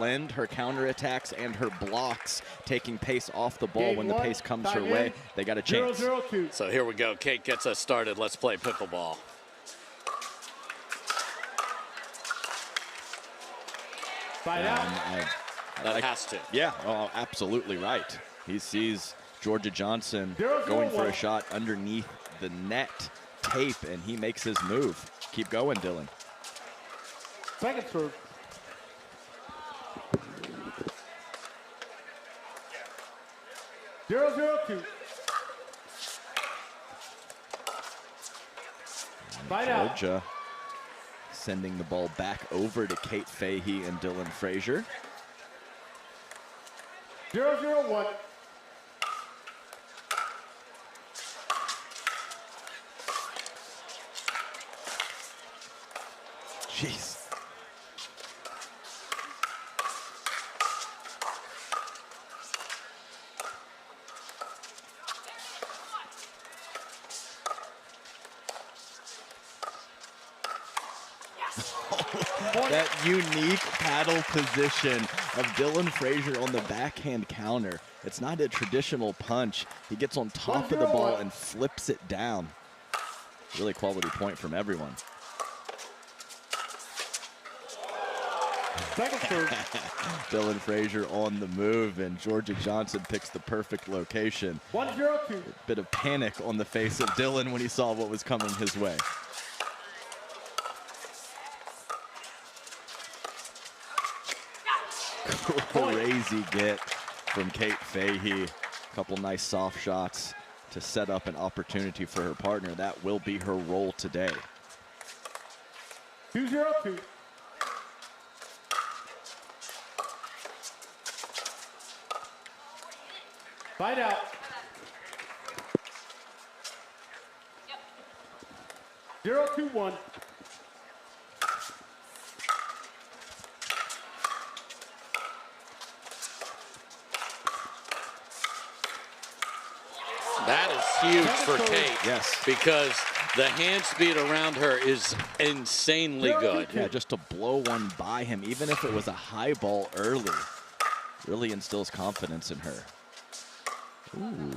blend her counterattacks and her blocks, taking pace off the ball when the pace comes her way. They got a chance. 0-0-2. So here we go. Kate gets us started. Let's play pickleball. Fight out. That has to. Yeah, oh, absolutely right. He sees Georgia Johnson going for a shot underneath the net tape, and he makes his move. Keep going, Dylan. Second serve. Zero, 0-2. Fight out. Georgia sending the ball back over to Kate Fahey and Dylan Frazier. 0-0-1. Jeez. That unique paddle position of Dylan Frazier on the backhand counter. It's not a traditional punch. He gets on top of the ball and flips it down. Really quality point from everyone. Second serve. Dylan Frazier on the move, and Georgia Johnson picks the perfect location. 1-0-2. Bit of panic on the face of Dylan when he saw what was coming his way. Crazy get from Kate Fahey. A couple nice soft shots to set up an opportunity for her partner. That will be her role today. 2-0-2. Fight out. Yep. 0-2-1. That is huge for Kate. Yes. Because the hand speed around her is insanely good. Yeah, just to blow one by him, even if it was a high ball early, really instills confidence in her. Ooh.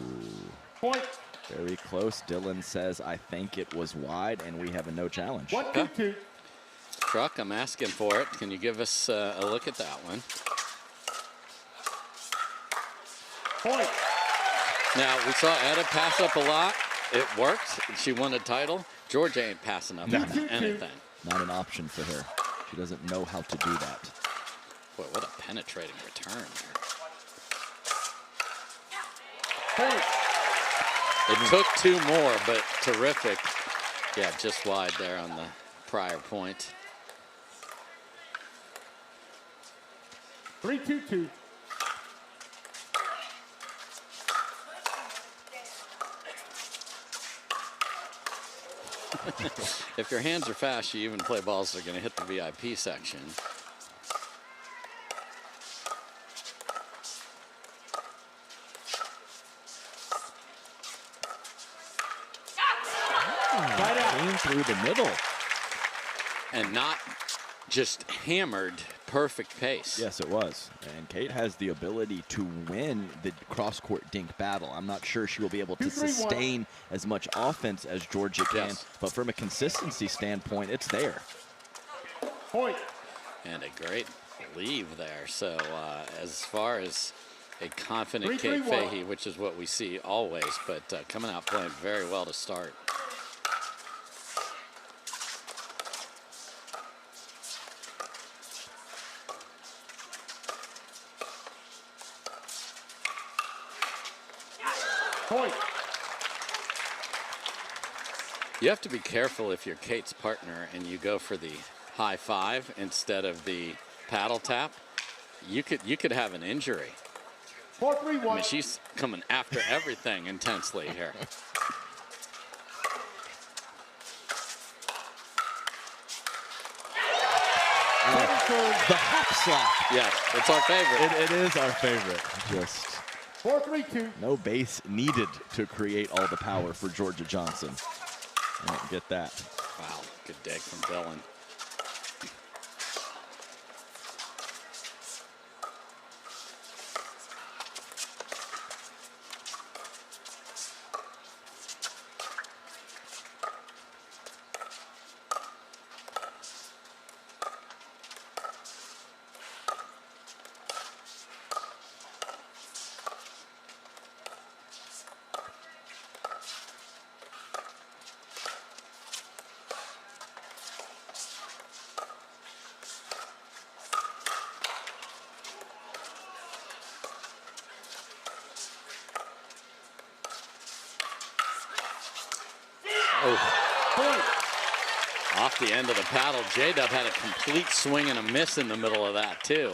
Point. Very close. Dylan says, I think it was wide, and we have a no challenge. 1-2-2. Truck, I'm asking for it. Can you give us a look at that one? Point. Now, we saw Etta pass up a lot. It worked. She won a title. Georgia ain't passing up on anything. Not an option for her. She doesn't know how to do that. Boy, what a penetrating return there. Point. It took two more, but terrific. Yeah, just wide there on the prior point. 3-2-2. If your hands are fast, you even play balls that are going to hit the VIP section. Came through the middle. And not just hammered, perfect pace. Yes, it was. And Kate has the ability to win the cross-court dink battle. I'm not sure she will be able to sustain as much offense as Georgia can, but from a consistency standpoint, it's there. Point. And a great leave there. So as far as a confident Kate Fahey, which is what we see always, but coming out playing very well to start. Point. You have to be careful if you're Kate's partner and you go for the high five instead of the paddle tap. You could have an injury. 4-3-1. I mean, she's coming after everything intensely here. The hop slap. Yes, it's our favorite. It is our favorite. Just 4-3-2. no base needed to create all the power for Georgia Johnson. I don't get that. Wow, good dig from Dylan. Off the end of the paddle, J-Dub had a complete swing and a miss in the middle of that, too.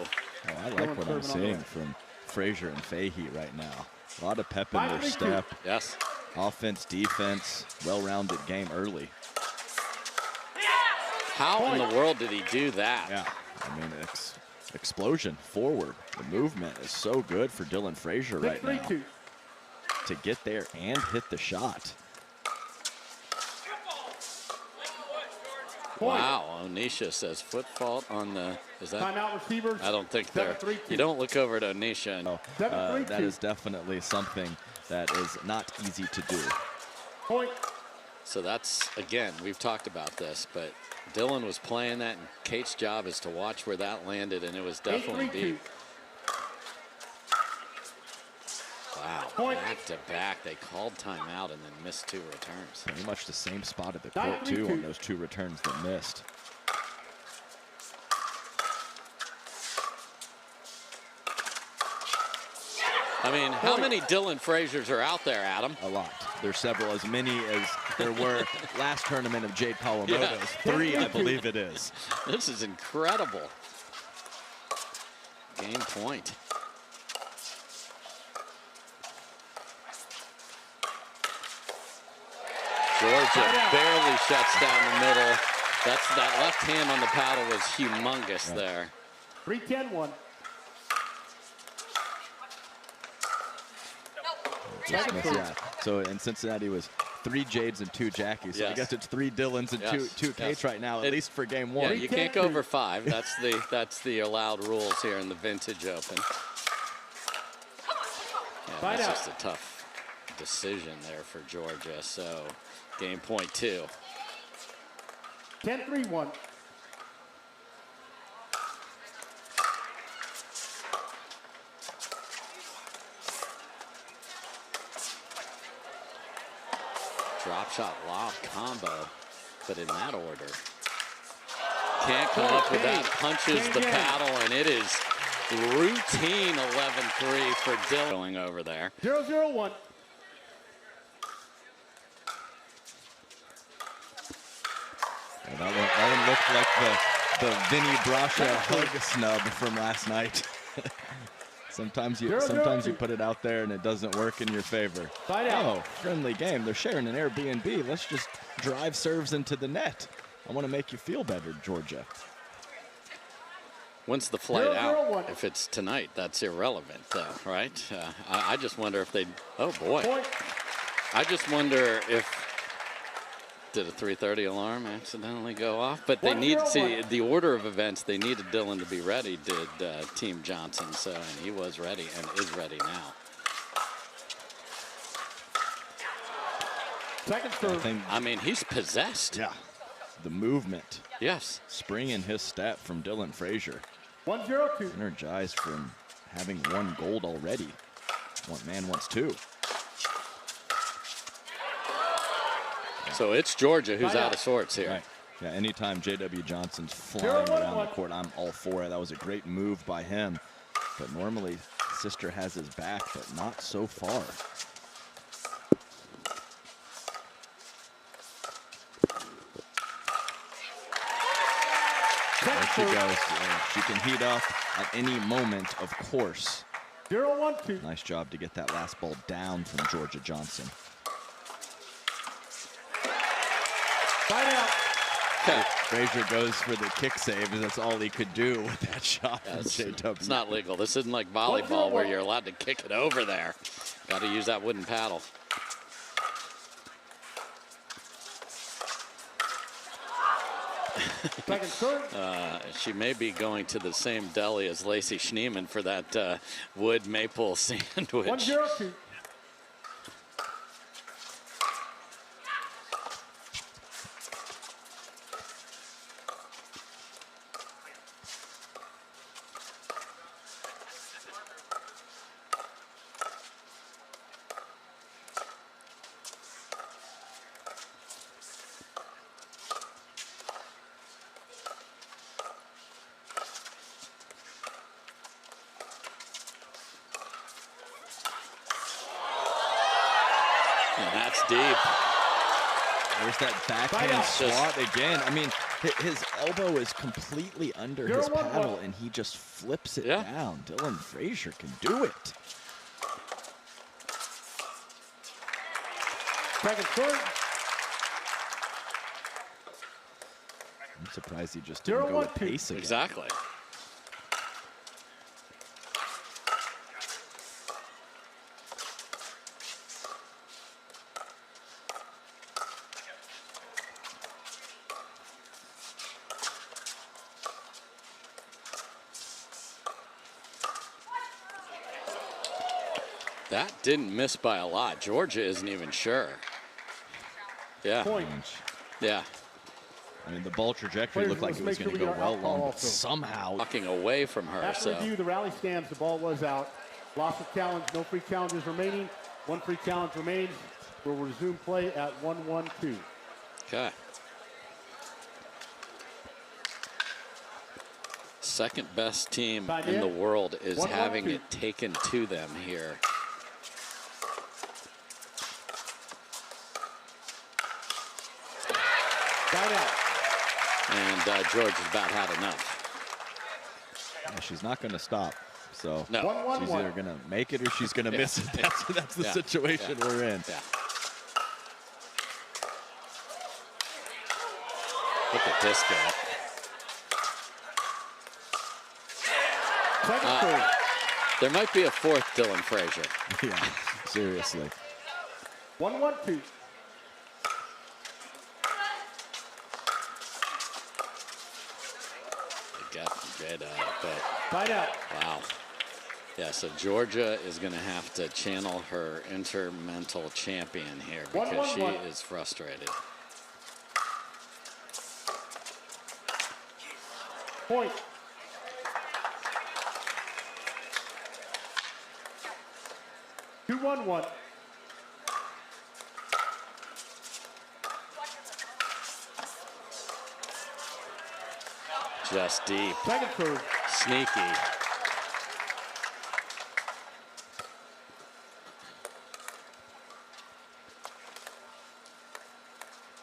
Oh, I like what I'm seeing from Frazier and Fahey right now. A lot of pep in their step. Yes. Offense, defense, well-rounded game early. How in the world did he do that? Yeah, I mean, explosion forward. The movement is so good for Dylan Frazier right now to get there and hit the shot. Wow, Onisha says foot fault on the, is that? Timeout receivers. I don't think they're, you don't look over at Onisha. And, that is definitely something that is not easy to do. Point. So that's, again, we've talked about this, but Dylan was playing that, and Kate's job is to watch where that landed, and it was definitely deep. Wow, back to back. They called timeout and then missed 2 returns. Pretty much the same spot at the court, too, on those 2 returns that missed. I mean, how many Dylan Fraziers are out there, Adam? A lot. There's several, as many as there were last tournament of Jade Kawamoto's. Yeah. 3, I believe it is. This is incredible. Game point. Georgia barely shuts down the middle. That left hand on the paddle was humongous there. 3-10-1. Yeah. So in Cincinnati was 3 Jades and 2 Jackies. So I guess it's 3 Dylans and two Kates right now, at least for game 1. Yeah, you can't go over 5. That's the allowed rules here in the Vintage Open. Yeah, that's just a tough decision there for Georgia. So game point 2. 10-3-1. Drop shot lob combo, but in that order. Can't come up with that, punches the paddle, and it is routine 11-3 for Dylan going over there. 0-0-1. That one looked like the Vinny Brasha hug snub from last night. Sometimes you put it out there and it doesn't work in your favor. Oh, friendly game. They're sharing an Airbnb. Let's just drive serves into the net. I want to make you feel better, Georgia. When's the flight out? If it's tonight, that's irrelevant, though, right? I just wonder if they. Oh boy. I just wonder if. Did a 3:30 alarm accidentally go off? But they need to see the order of events. They needed Dylan to be ready, did Team Johnson. So, and he was ready and is ready now. Second serve. I mean, he's possessed. Yeah. The movement. Yes. Spring in his step from Dylan Frazier. 1-0-2. Energized from having 1 gold already. One man wants 2. So it's Georgia who's out of sorts here. Right. Yeah, anytime J.W. Johnson's flying around the court, I'm all for it. That was a great move by him. But normally, Sister has his back, but not so far. There she goes. She can heat up at any moment, of course. 0-1-2. Nice job to get that last ball down from Georgia Johnson. Okay. Frazier goes for the kick save, and that's all he could do with that shot from J.W. It's not legal. This isn't like volleyball where you're allowed to kick it over there. Got to use that wooden paddle. Second serve. She may be going to the same deli as Lacey Schneeman for that wood maple sandwich. 1-0-2. And that's deep. There's that backhand swat again. I mean, his elbow is completely under his paddle, and he just flips it down. Dylan Frazier can do it. Second serve. I'm surprised he just didn't go with pace again. Exactly. That didn't miss by a lot. Georgia isn't even sure. Yeah. Point. Yeah. I mean, the ball trajectory looked like it was going to go well long, but somehow walking away from her. After review, the rally stands. The ball was out. Loss of challenge. No free challenges remaining. One free challenge remains. We'll resume play at 1-1-2. Okay. Second best team in the world is having it taken to them here. And Georgia's about had enough. Yeah, she's not going to stop. So no. She's either going to make it or she's going to miss it. That's the situation we're in. Yeah. Look at this guy. There might be a fourth Dylan Frazier. Yeah, seriously. 1-1-2. But wow. Yeah, so Georgia is going to have to channel her intermental champion here because she is frustrated. Point. Two, 1-1. Just deep. Second serve. Sneaky.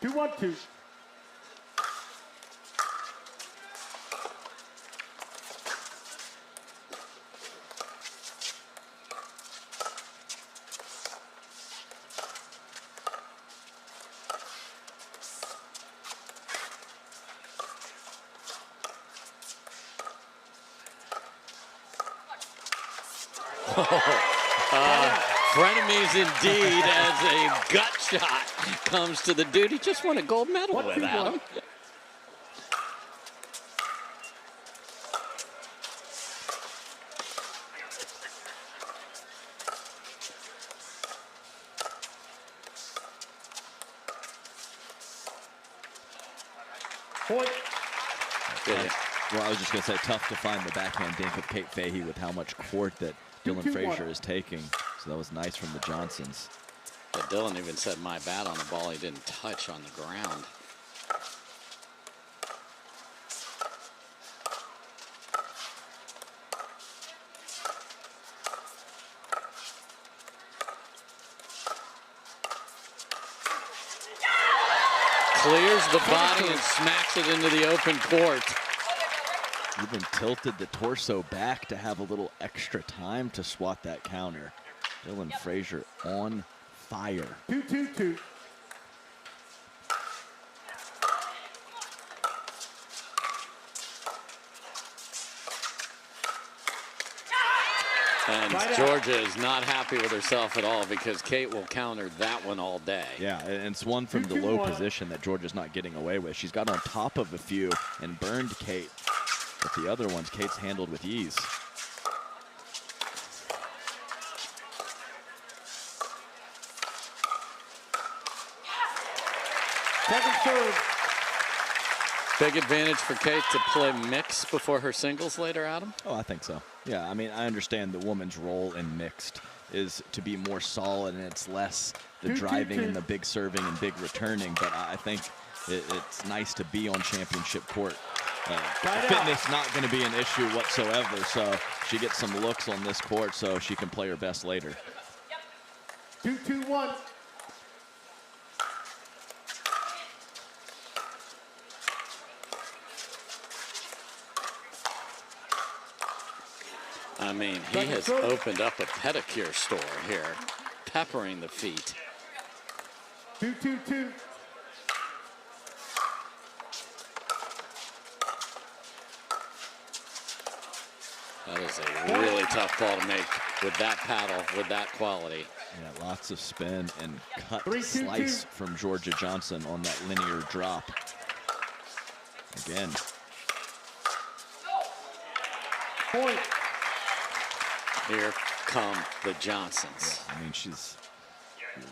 Two, 1-2. Frenemies indeed as a gut shot comes to the dude. He just won a gold medal with Adam. Point. Well, I was just going to say, tough to find the backhand dink of Kate Fahey with how much court that Dylan Frazier is taking. So that was nice from the Johnsons. But Dylan even said my bad on the ball he didn't touch on the ground. Clears the body and smacks it into the open court. Even tilted the torso back to have a little extra time to swat that counter. Dylan Frazier on fire. 2-2-2. And Georgia is not happy with herself at all because Kate will counter that one all day. Yeah, and it's one from the low position that Georgia's not getting away with. She's got on top of a few and burned Kate. But the other ones, Kate's handled with ease. Second serve. Big advantage for Kate to play mixed before her singles later, Adam? Oh, I think so. Yeah, I mean, I understand the woman's role in mixed is to be more solid and it's less the driving and the big serving and big returning. But I think it's nice to be on championship court. Fitness not going to be an issue whatsoever, so she gets some looks on this court so she can play her best later. 2-2-1. I mean, he has opened up a pedicure store here, peppering the feet. 2-2-2. That is a really tough ball to make with that paddle, with that quality. Yeah, lots of spin and cut slice from Georgia Johnson on that linear drop. Again. Point. Here come the Johnsons. Yeah, I mean,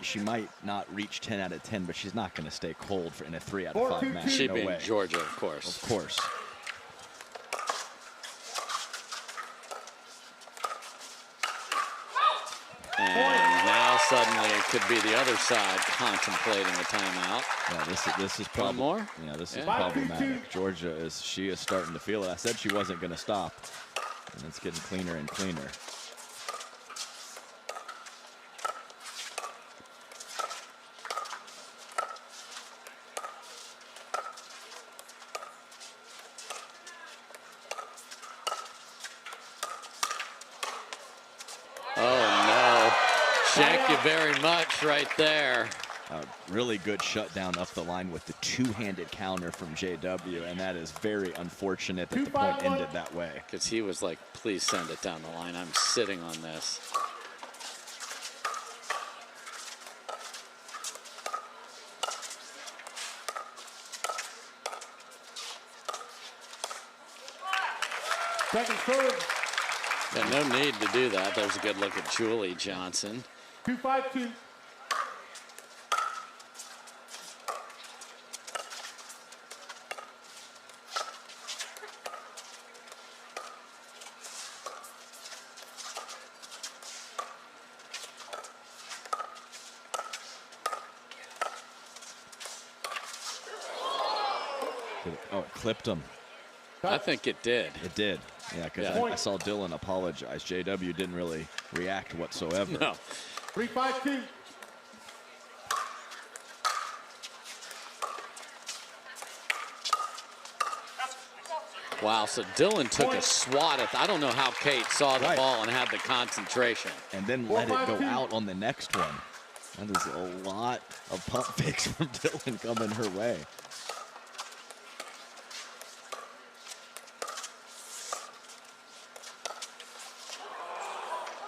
she might not reach 10 out of 10, but she's not going to stay cold in a 3 out of 5 match. She no being way. Georgia, of course. Of course. And now suddenly it could be the other side contemplating a timeout. Yeah, this is probably more. Yeah, this is problematic. Georgia is starting to feel it. I said she wasn't going to stop, and it's getting cleaner and cleaner. Thank you very much right there. A really good shutdown up the line with the two-handed counter from JW, and that is very unfortunate that the point ended that way. Because he was like, please send it down the line. I'm sitting on this. Second serve. Yeah, no need to do that. There's a good look at Julie Johnson. 2-5-2. Oh, it clipped him. I think it did. It did. Yeah, because I saw Dylan apologize. JW didn't really react whatsoever. No. 3-5-2. Wow, so Dylan took a swat at, I don't know how Kate saw the ball and had the concentration. And then let it go out on the next one. That is a lot of pump fakes from Dylan coming her way.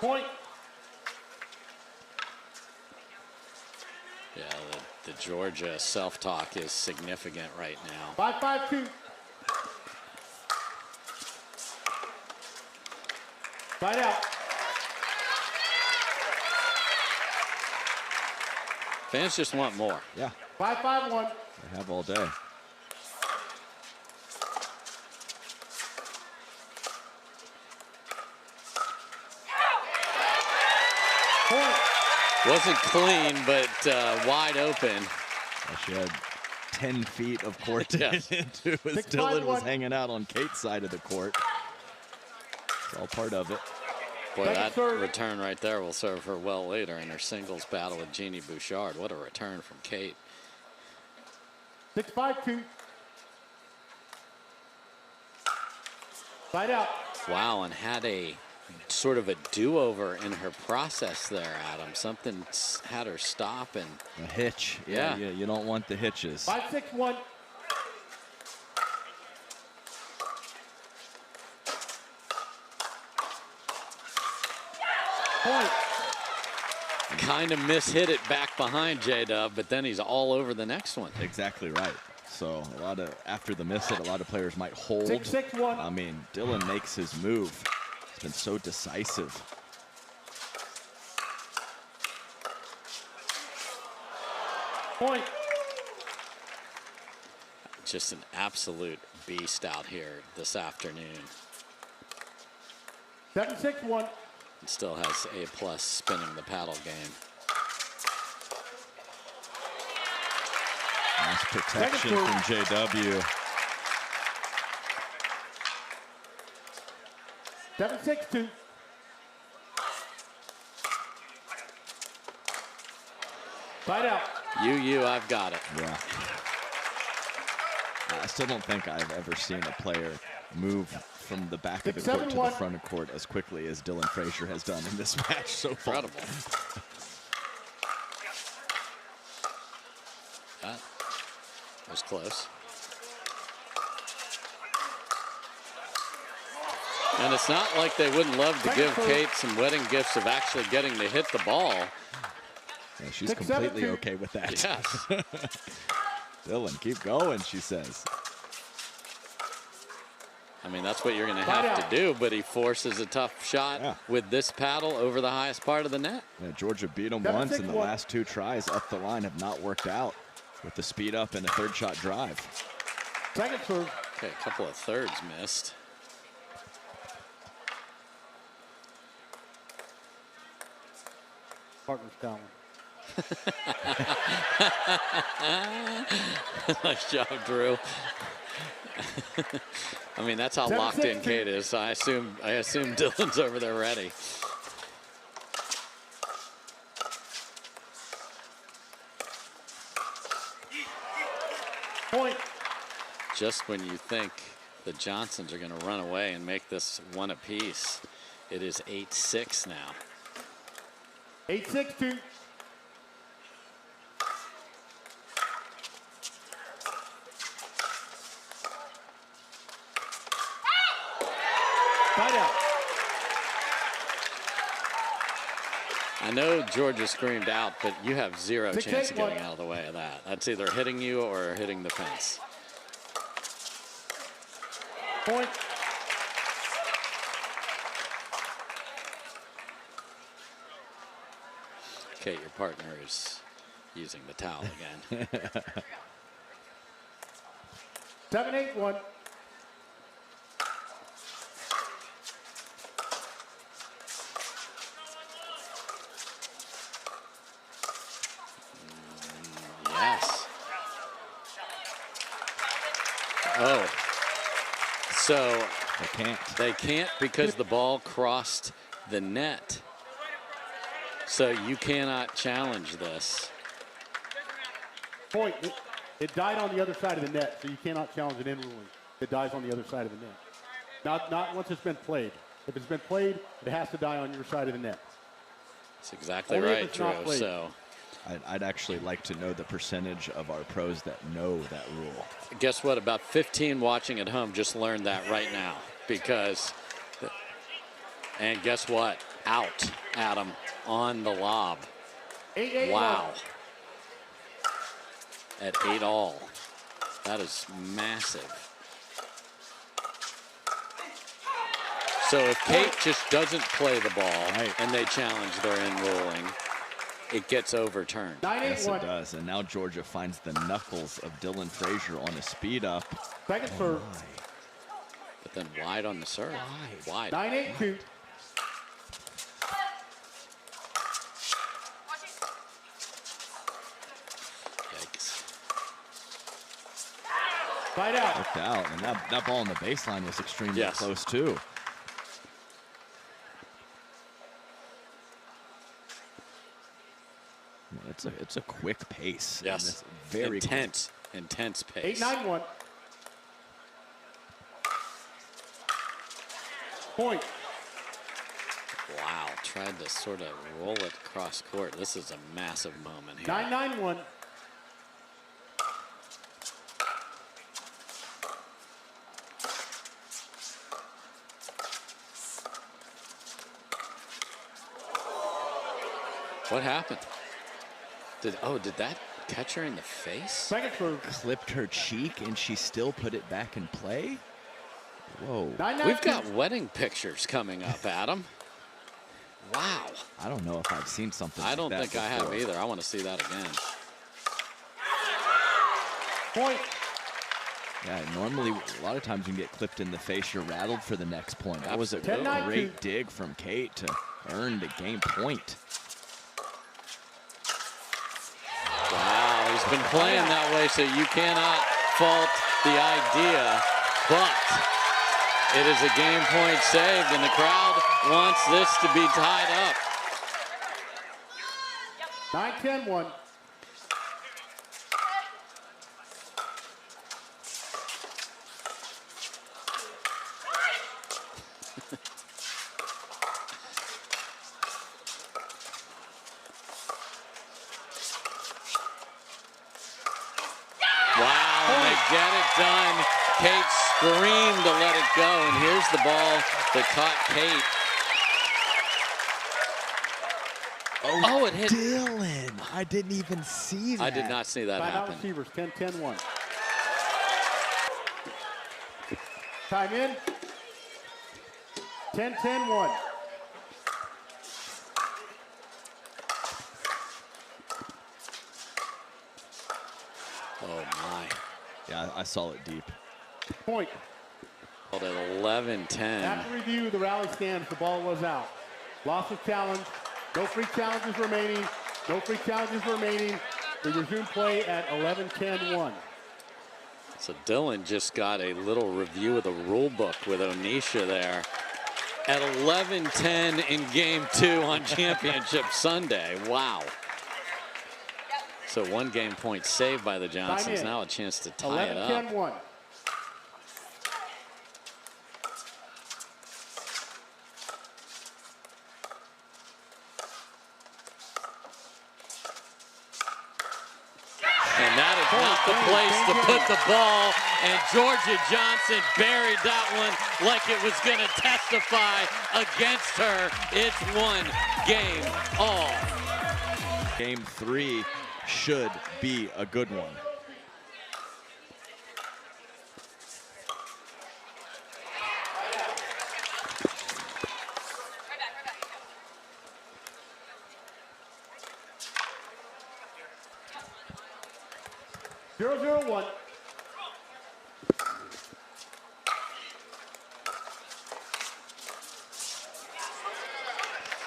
Point. Yeah, the Georgia self-talk is significant right now. 5-5-2. Side out. Fans just want more. Yeah. 5-5-1. They have all day. Wasn't clean, but wide open. Well, she had 10 feet of court to get into as 6-5-1. Dylan was hanging out on Kate's side of the court. It's all part of it. Boy, that return right there will serve her well later in her singles battle with Jeannie Bouchard. What a return from Kate. 6-5-2. Side out. Wow, and had a sort of a do-over in her process there, Adam. Something had her stop and a hitch. Yeah, you don't want the hitches. 5-6-1. Point. Kind of mishit it back behind J-Dub, but then he's all over the next one. Exactly right. So a lot of, after the miss hit, a lot of players might hold. 6-6-1. I mean, Dylan makes his move. He's been so decisive. Point. Just an absolute beast out here this afternoon. 7-6-1. And still has A+ spinning the paddle game. Nice protection from JW. 7-6-2. Side out. I've got it. Yeah. I still don't think I've ever seen a player move from the back of the court to the front of court as quickly as Dylan Frazier has done in this match so far. Incredible. That was close. And it's not like they wouldn't love to give Kate some wedding gifts of actually getting to hit the ball. Yeah, she's completely okay with that. Yes. Dylan, keep going, she says. I mean, that's what you're going to have to do, but he forces a tough shot with this paddle over the highest part of the net. Yeah, Georgia beat him once, and the last 2 tries up the line have not worked out with the speed up and a third shot drive. Second serve. Okay, a couple of thirds missed. Partner's down. Nice job, Drew. I mean, that's how locked in Kate is. I assume Dylan's over there ready. Point. Just when you think the Johnsons are going to run away and make this one apiece, it is 8-6 now. 8-6-2. I know Georgia screamed out, but you have zero chance of getting out of the way of that. That's either hitting you or hitting the fence. Point. Kate, your partner is using the towel again. 7-8-1. Yes. Oh. So they can't because the ball crossed the net. So you cannot challenge this. Point. It died on the other side of the net, so you cannot challenge an in ruling. It dies on the other side of the net. Not once it's been played. If it's been played, it has to die on your side of the net. That's exactly right, Drew. So I'd actually like to know the percentage of our pros that know that rule. Guess what? About 15 watching at home just learned that right now. Because, and guess what? Out, Adam, on the lob. 8-8. Wow. At 8-all. That is massive. So if Kate just doesn't play the ball and they challenge their in ruling, it gets overturned. Yes, it does. And now Georgia finds the knuckles of Dylan Frazier on a speed up. Second serve. But then wide on the serve. Wide. 9-8-2. Fight out. Looked out, and that ball on the baseline was extremely close too. It's a quick pace. Yes. Very intense pace. 8-9-1. Point. Wow, tried to sort of roll it across court. This is a massive moment here. 9-9-1. What happened? Did that catch her in the face? Second serve. Clipped her cheek and she still put it back in play? Whoa. We've got wedding pictures coming up, Adam. Wow. I don't know if I've seen something I don't like that think I have either. I want to see that again. Point. Yeah, normally a lot of times you get clipped in the face, you're rattled for the next point. That was a 10-9-2. great dig from Kate to earn the game point. Wow, he's been playing that way, so you cannot fault the idea, but it is a game point saved, and the crowd wants this to be tied up. 9-10-1. get it done. Kate screamed to let it go, and here's the ball that caught Kate. Oh, it hit Dylan. I didn't even see that. I did not see that happen. Timeout receivers, 10-10-1. Time in. 10-10-1. Oh, my. Yeah, I saw it deep. Point. At 11-10. After review, the rally stands. The ball was out. Loss of challenge. No free challenges remaining. No free challenges remaining. We resume play at 11-10-1. So Dylan just got a little review of the rule book with Onisha there. At 11-10 in game 2 on Championship Sunday. Wow. So 1 game point saved by the Johnsons. Now a chance to tie it up. 11-10-1. And that is not the place to put the ball. And Georgia Johnson buried that one like it was going to testify against her. It's 1 game all. Game 3 should be a good one. Zero, 1.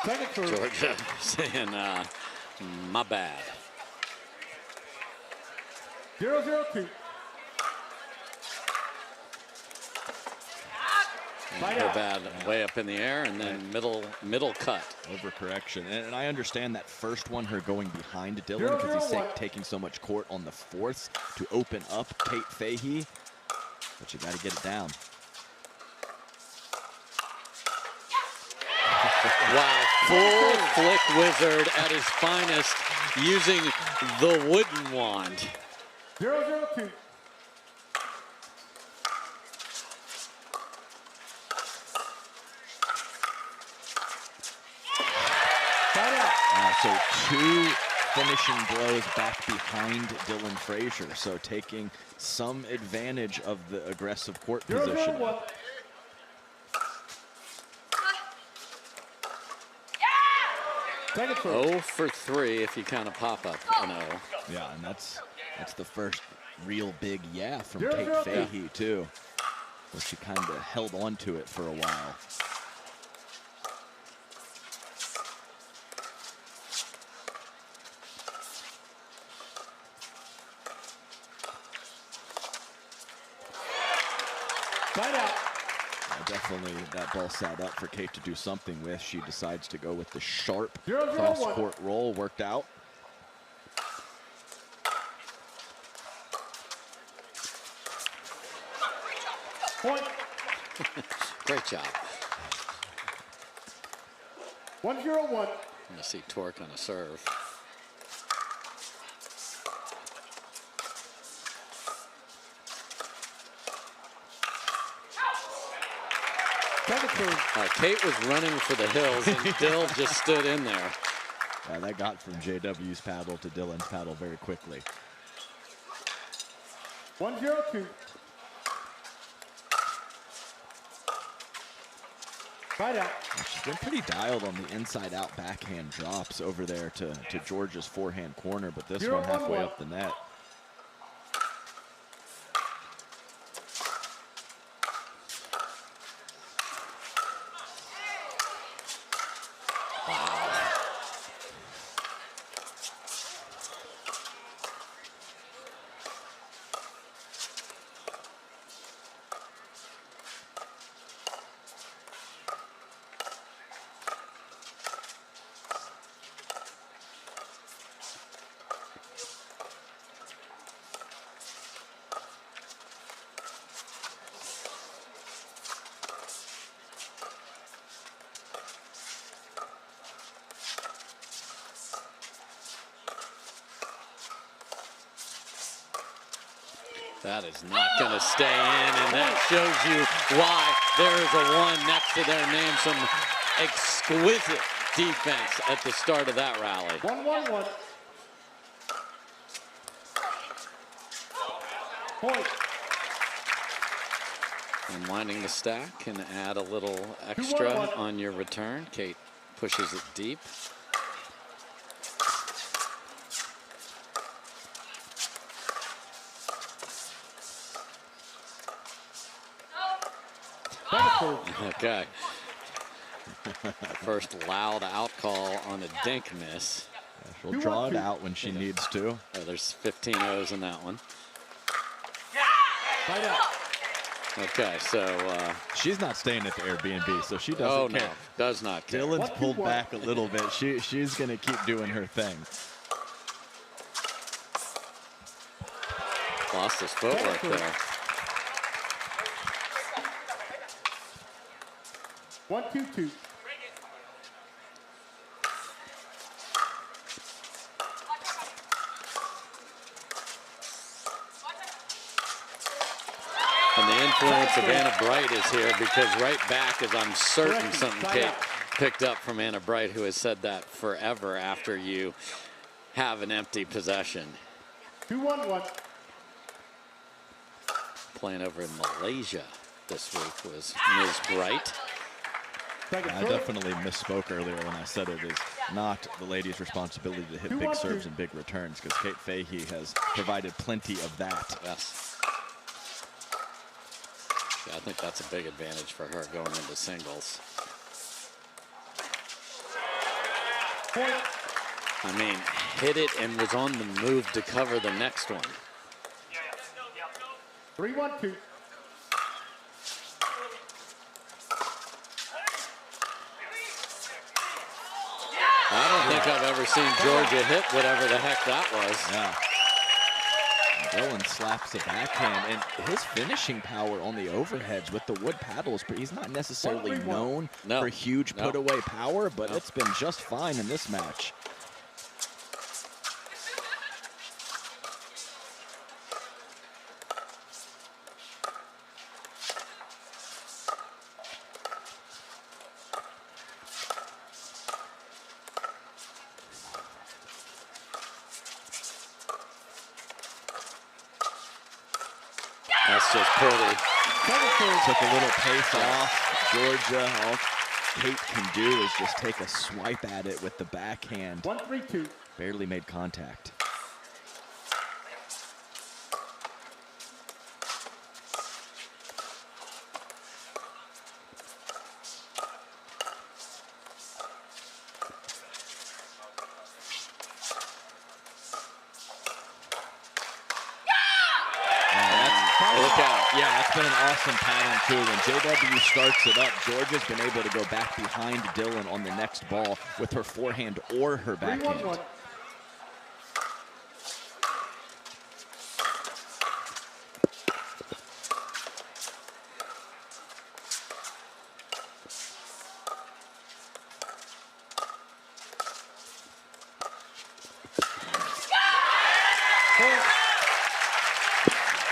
Second serve. Georgia saying, my bad. 0-0-2. Her bad way up in the air, and then middle cut. Overcorrection. And I understand that first one, her going behind Dylan because he's taking so much court on the fourths to open up Kate Fahey. But you got to get it down. Wow, full flick wizard at his finest using the wooden wand. 0-0-2. So 2 finishing blows back behind Dylan Frazier. So taking some advantage of the aggressive court position. 0-0-1. Second serve. 0 for 3 if you count a pop-up. No. Yeah, and that's the first real big yeah from 0-0-2. Kate Fahey too. So she kind of held on to it for a while. Side out. Definitely that ball sat up for Kate to do something with. She decides to go with the sharp 0-0-1. cross-court roll. Worked out. Point. Great job. 1-0-1. You see torque on a serve. Kate was running for the hills, and Dill just stood in there. Yeah, that got from JW's paddle to Dylan's paddle very quickly. 1-0-2. Side out. She's been pretty dialed on the inside-out backhand drops over there to Georgia's forehand corner, but this one halfway up the net. That is not going to stay in, and that shows you why there is a 1 next to their name. Some exquisite defense at the start of that rally. 1-1-1. Point. Unwinding the stack can add a little extra on your return. Kate pushes it deep. Okay. First loud out call on a dink miss. Yeah, she'll draw it out when she needs to. Oh, there's 15 O's in that one. Okay, so she's not staying at the Airbnb, so she doesn't care. No, does not care. Dylan's pulled back a little bit. She's gonna keep doing her thing. Lost his footwork there. 1-2-2. And the influence of Anna Bright is here, because right back, as I'm certain something Kate picked up from Anna Bright, who has said that forever after you have an empty possession. 2-1-1. Playing over in Malaysia this week was Ms. Bright. I definitely misspoke earlier when I said it is not the ladies' responsibility to hit big serves and big returns, because Kate Fahey has provided plenty of that. Yes. Yeah, I think that's a big advantage for her going into singles. I mean, hit it and was on the move to cover the next one. 3-1-2. I don't think I've ever seen Georgia hit whatever the heck that was. Yeah. Dylan slaps the backhand, and his finishing power on the overheads with the wood paddles, but he's not necessarily known for huge put-away power, but it's been just fine in this match. That's just pretty. Took a little pace off Georgia. All Kate can do is just take a swipe at it with the backhand. 1-3-2. Barely made contact. Look out. Yeah, that's been an awesome pattern too. When JW starts it up, Georgia's been able to go back behind Dylan on the next ball with her forehand or her backhand. 3-1-1.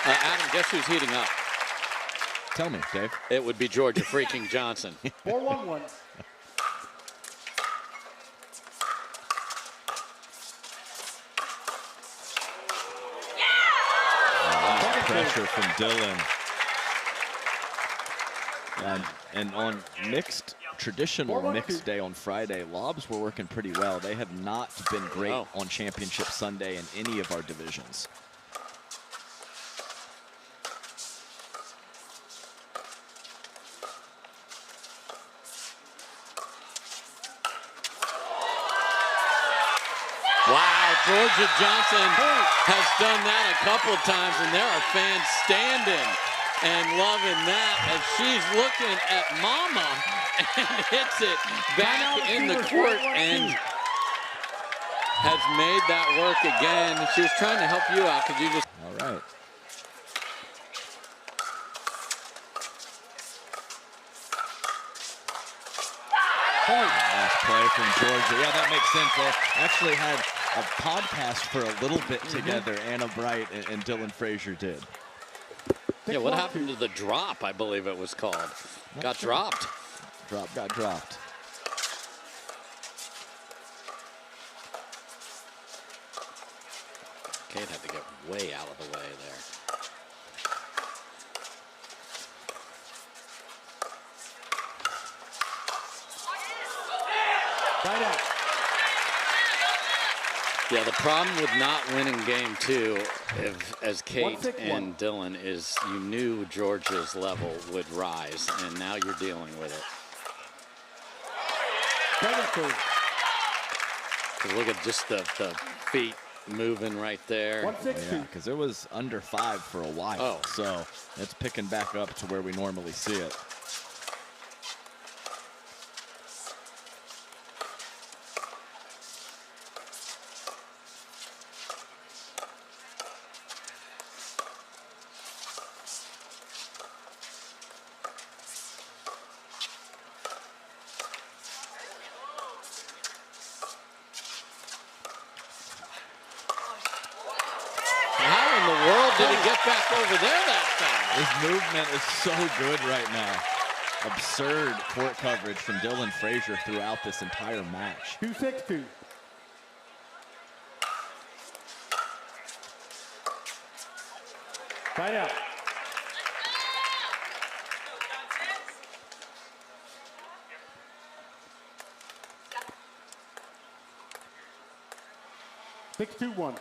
Adam, guess who's heating up? Tell me, Dave. It would be Georgia freaking Johnson. 4-1-1. Pressure from Dylan. And on traditional mixed day on Friday, lobs were working pretty well. They have not been great on Championship Sunday in any of our divisions. Wow, Georgia Johnson has done that a couple of times, and there are fans standing and loving that as she's looking at Mama and hits it back in the court and has made that work again. She was trying to help you out because you just... All right. Nice play from Georgia. Yeah, that makes sense. They actually had a podcast for a little bit together, Anna Bright and Dylan Frazier did. Yeah, what happened to the drop, I believe it was called? Got dropped. Got dropped. Kate had to get way out of the way there. Right out. Yeah, the problem with not winning game 2, as Kate 1-6-1. and Dylan, is you knew Georgia's level would rise, and now you're dealing with it. Look at just the feet moving right there. 1-6-2. Yeah, because it was under 5 for a while. Oh. So it's picking back up to where we normally see it. Did he get back over there that fast? His movement is so good right now. Absurd court coverage from Dylan Frazier throughout this entire match. 2-6-2. Tight out. Six, 2-1.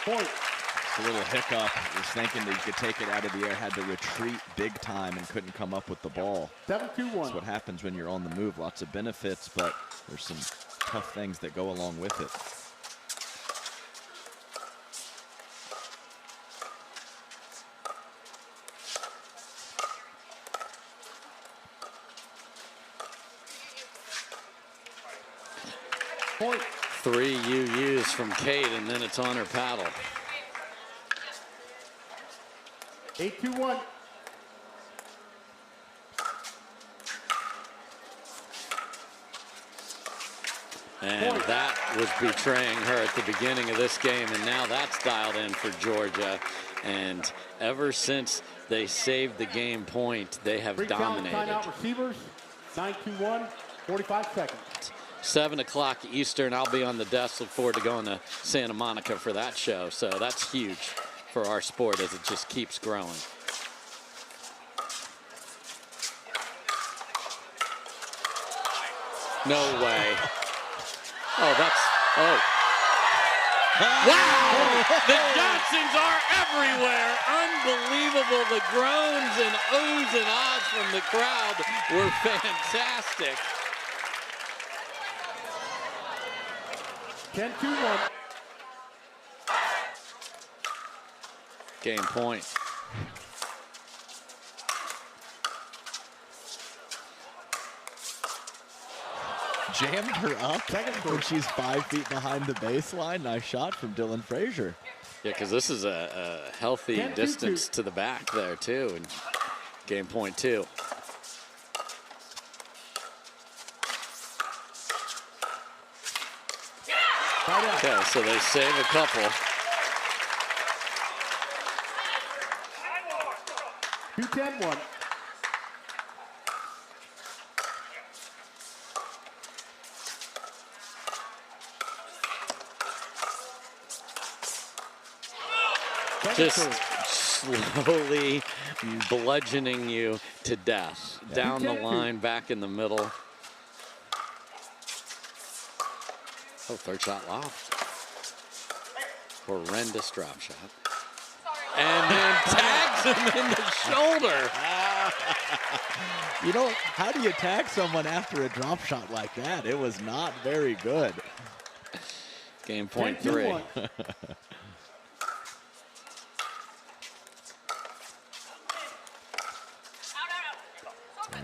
Point. It's a little hiccup. Was thinking that he could take it out of the air, had to retreat big time and couldn't come up with the ball. 7-2-1. That's what happens when you're on the move. Lots of benefits, but there's some tough things that go along with it. Point. 3 UUs from Kate, and then it's on her paddle. 8-2-1. And that was betraying her at the beginning of this game, and now that's dialed in for Georgia. And ever since they saved the game point, they have dominated. Timeout receivers. 9-2-1. 45 seconds. 7 o'clock Eastern. I'll be on the desk. Look forward to going to Santa Monica for that show. So that's huge for our sport as it just keeps growing. No way. Oh, that's, oh. Wow! The Johnsons are everywhere. Unbelievable. The groans and ohs and ahs from the crowd were fantastic. 10-2-1. Game point. Jammed her up when she's 5 feet behind the baseline. Nice shot from Dylan Frazier. Yeah, because this is a healthy 10-2-2. distance to the back there, too. And game point 2. Okay, so they save a couple. 2-10-1. Just slowly bludgeoning you to death. Down the line, back in the middle. Oh, third shot loft. Horrendous drop shot. And then tags him in the shoulder. You know, how do you tag someone after a drop shot like that? It was not very good. Game point 3.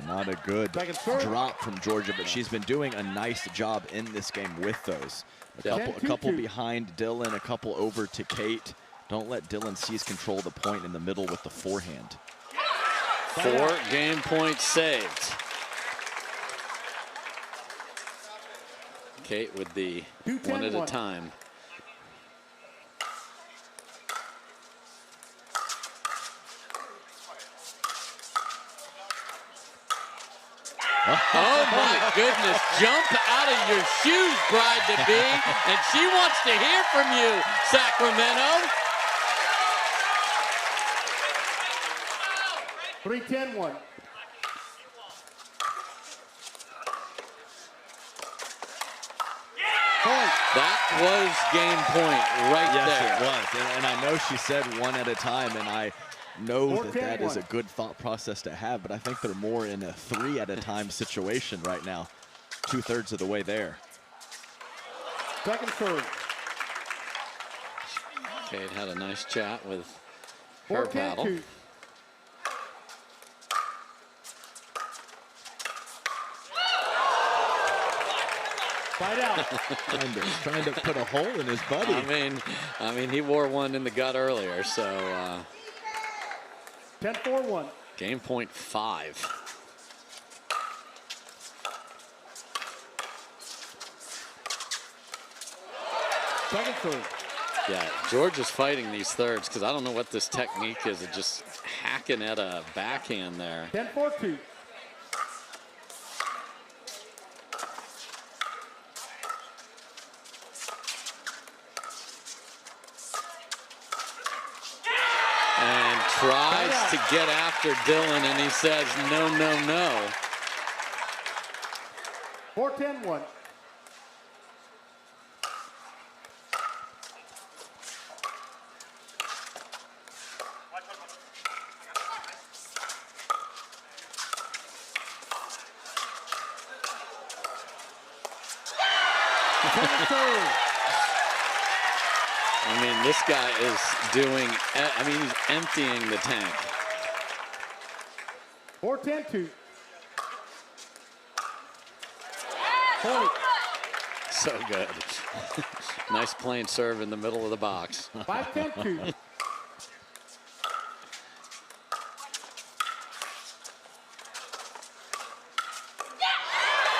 Not a good drop from Georgia, but she's been doing a nice job in this game with those. A couple behind Dylan, a couple over to Kate. Don't let Dylan seize control of the point in the middle with the forehand. 4 game points saved. Kate with the 2-10-1. one at a time. Oh my goodness, jump out of your shoes, bride-to-be, and she wants to hear from you, Sacramento. 3-10-1. That was game point right yes, there. Yes, it was. And I know she said one at a time, and I know that that is a 4-10-1. good thought process to have, but I think they're more in a 3 at a time situation right now, 2/3 of the way there. Second serve. Kate had a nice chat with her 4-10-2. paddle. Side out. trying to put a hole in his buddy. I mean, he wore one in the gut earlier, so 10-4-1. game point 5. Second serve. Yeah, George is fighting these thirds because I don't know what this technique is of just hacking at a backhand there. 10-4-2. And tries to get after Dylan, and he says, no, no, no. 4-10-1. I mean, this guy is doing, he's emptying the tank. 4-10-2. Point. So good. Nice plain serve in the middle of the box. 5-10-2.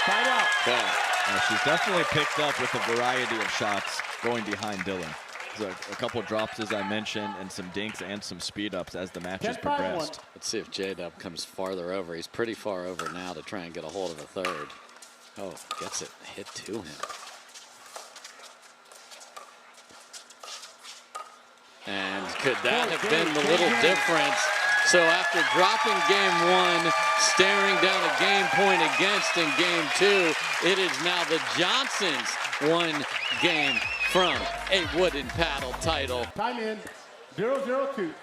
Side out. Okay. Now, she's definitely picked up with a variety of shots going behind Dylan. There's a couple drops, as I mentioned, and some dinks and some speed ups as the match has progressed. Let's see if J-Dub comes farther over. He's pretty far over now to try and get a hold of a third. Oh, gets it hit to him. And could that have been the little difference? So after dropping game 1, staring down a game point against in game 2, it is now the Johnsons 1 game from a wooden paddle title. Time in. 0-0-2.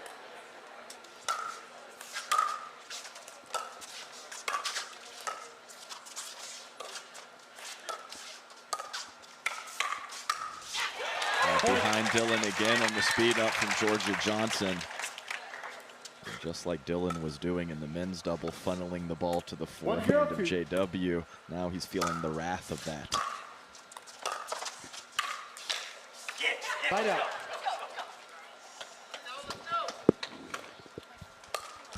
Behind Dylan again on the speed up from Georgia Johnson. And just like Dylan was doing in the men's double, funneling the ball to the forehand of JW. Now he's feeling the wrath of that. Side out.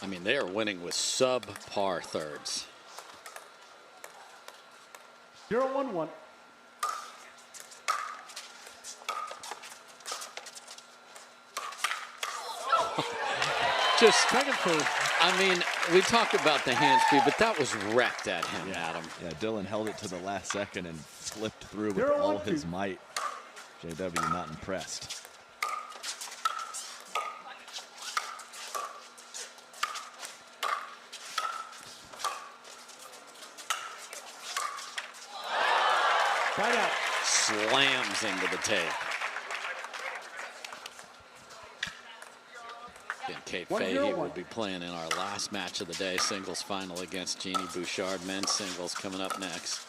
I mean, they are winning with subpar thirds. 0-1-1. Just, I mean, we talk about the hand speed, but that was wrecked at him, Adam. Yeah, Dylan held it to the last second and flipped through with all his might. JW not impressed. Side out. Slams into the tape. And Kate Fahey will be playing in our last match of the day, singles final against Jeannie Bouchard. Men's singles coming up next.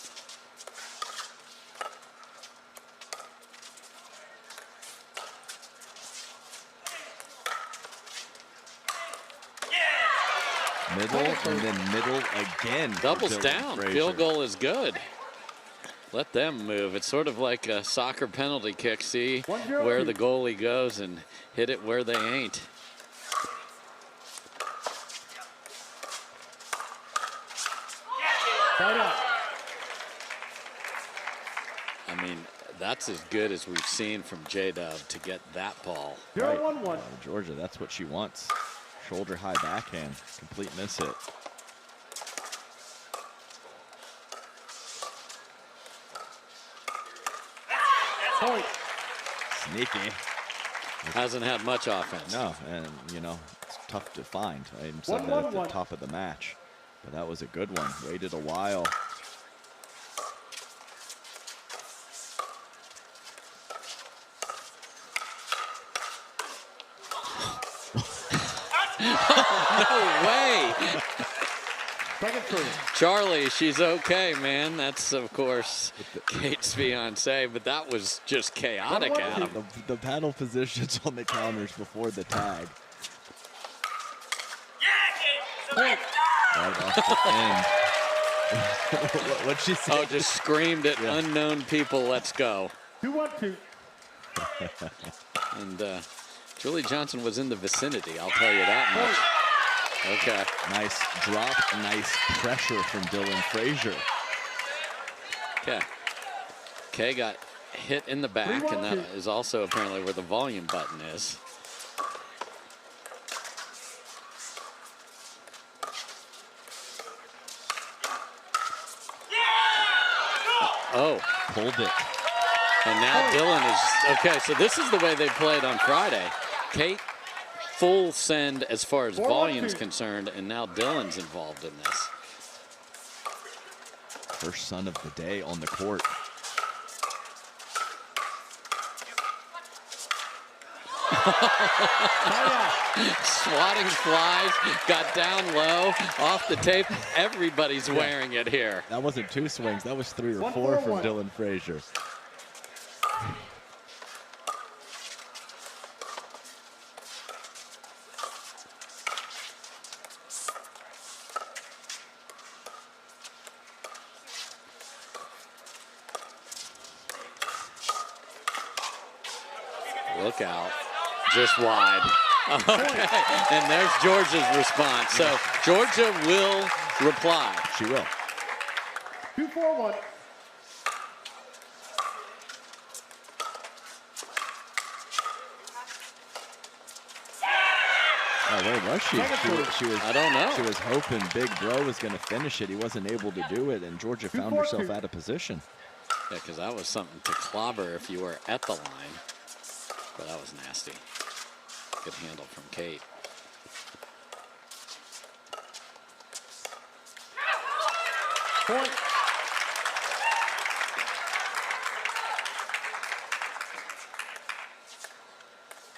Middle and then middle again. Doubles down. Frazier. Field goal is good. Let them move. It's sort of like a soccer penalty kick. See where the goalie goes and hit it where they ain't. I That's as good as we've seen from J-Dub to get that ball. 0-1-1. Georgia, that's what she wants. Shoulder high backhand, complete miss hit. Point. Sneaky. Hasn't had much offense. No, and you know, it's tough to find. I said that at the top of the match, but that was a good one. Waited a while. No way. Second serve. Charlie, she's okay, man. That's, of course, Kate's fiance, but that was just chaotic, Adam. The paddle positions on the counters before the tag. Right off the end. What'd she say? Oh, just screamed at unknown people, let's go. 2-1-2. And Julie Johnson was in the vicinity, I'll tell you that much. Okay. Nice drop, nice pressure from Dylan Frazier. Okay. Kay got hit in the back, and that is also apparently where the volume button is. Oh. Pulled it. And now Dylan is, okay, so this is the way they played on Friday. Kate, full send as far as volume's concerned, and now Dylan's involved in this. First son of the day on the court. Swatting flies, got down low, off the tape. Everybody's wearing it here. That wasn't 2 swings, that was 3 or 4 from Dylan Frazier. Look out, just wide. Okay, and there's Georgia's response. So Georgia will reply. She will. 2-4-1. Oh, where was she? She was, I don't know. She was hoping Big Bro was going to finish it. He wasn't able to do it, and Georgia found herself out of position. Yeah, because that was something to clobber if you were at the line. But that was nasty. Good handle from Kate. Point.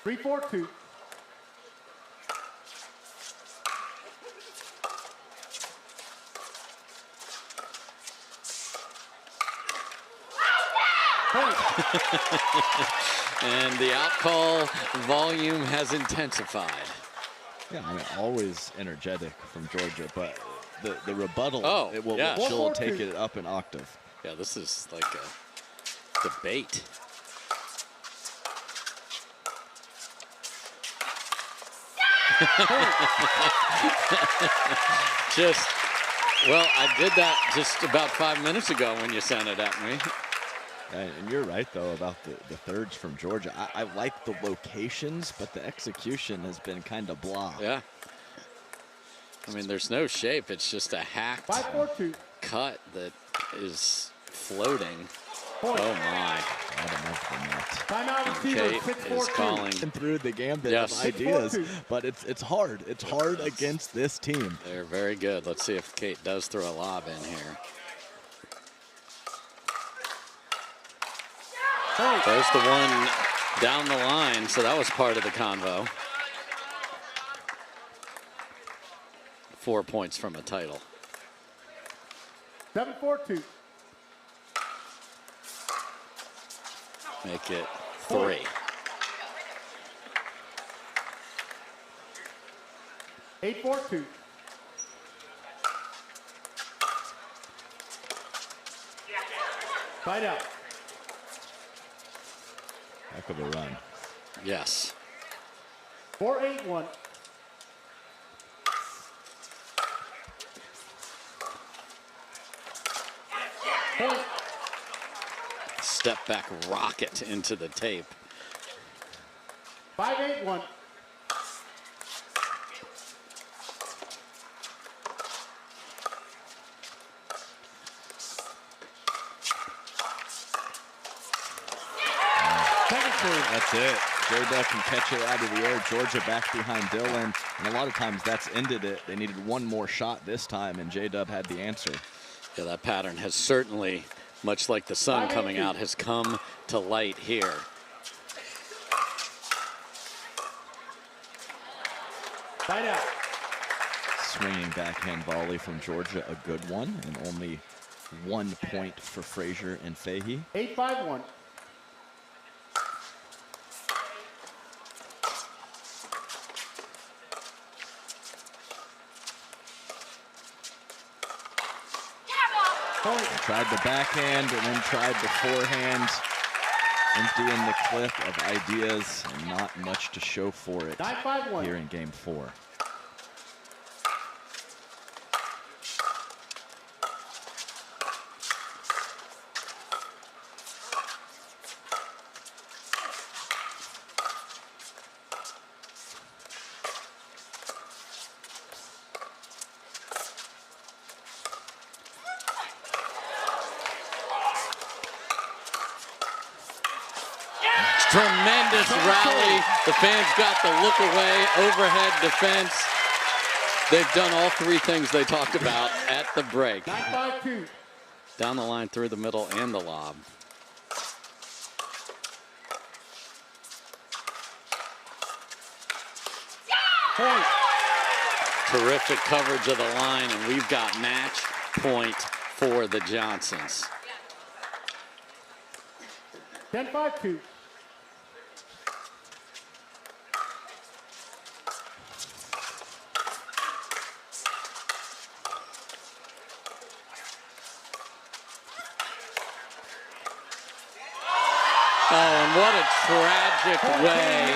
Three, 4-2. And the out call volume has intensified. Yeah, I mean, always energetic from Georgia, but the rebuttal, yeah. She'll take it up an octave. Yeah, this is like a debate. Just, well, I did that just about 5 minutes ago when you sent it at me. And you're right, though, about the thirds from Georgia. I like the locations, but the execution has been kind of blah. Yeah. I mean, there's no shape. It's just a hacked 5-4-2. cut that is floating. Point. Oh, my. Timeout receiver, Kate is calling. Through the gambit Yes. of ideas, but it's hard. It's hard against this team. They're very good. Let's see if Kate does throw a lob in here. There's the one down the line, so that was part of the convo. 4 points from a title. 7-4-2. Make it 3. 8-4-2. Fight out. Heck of a run. Yes. 4-8-1. step back rocket into the tape. 5-8-1. That's it. J-Dub can catch it out of the air. Georgia back behind Dylan. And a lot of times that's ended it. They needed one more shot this time, and J-Dub had the answer. Yeah, that pattern has certainly, much like the sun coming out, has come to light here. Right out. Swinging backhand volley from Georgia, a good one, and only 1 point for Frazier and Fahey. 8-5-1. Tried the backhand and then tried the forehand, emptying the clip of ideas, and not much to show for it 9-5-1. here in game 4. Tremendous rally. The fans got the look away, overhead defense. They've done all 3 things they talked about at the break. 9-5-2. Down the line, through the middle, and the lob. Point. Terrific coverage of the line, and we've got match point for the Johnsons. 10-5-2. Oh, and what a tragic way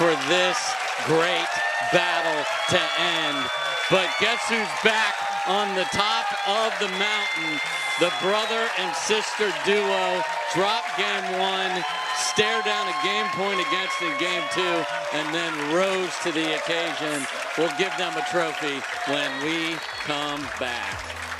for this great battle to end. But guess who's back on the top of the mountain? The brother and sister duo dropped game 1, stared down a game point against in game 2, and then rose to the occasion. We'll give them a trophy when we come back.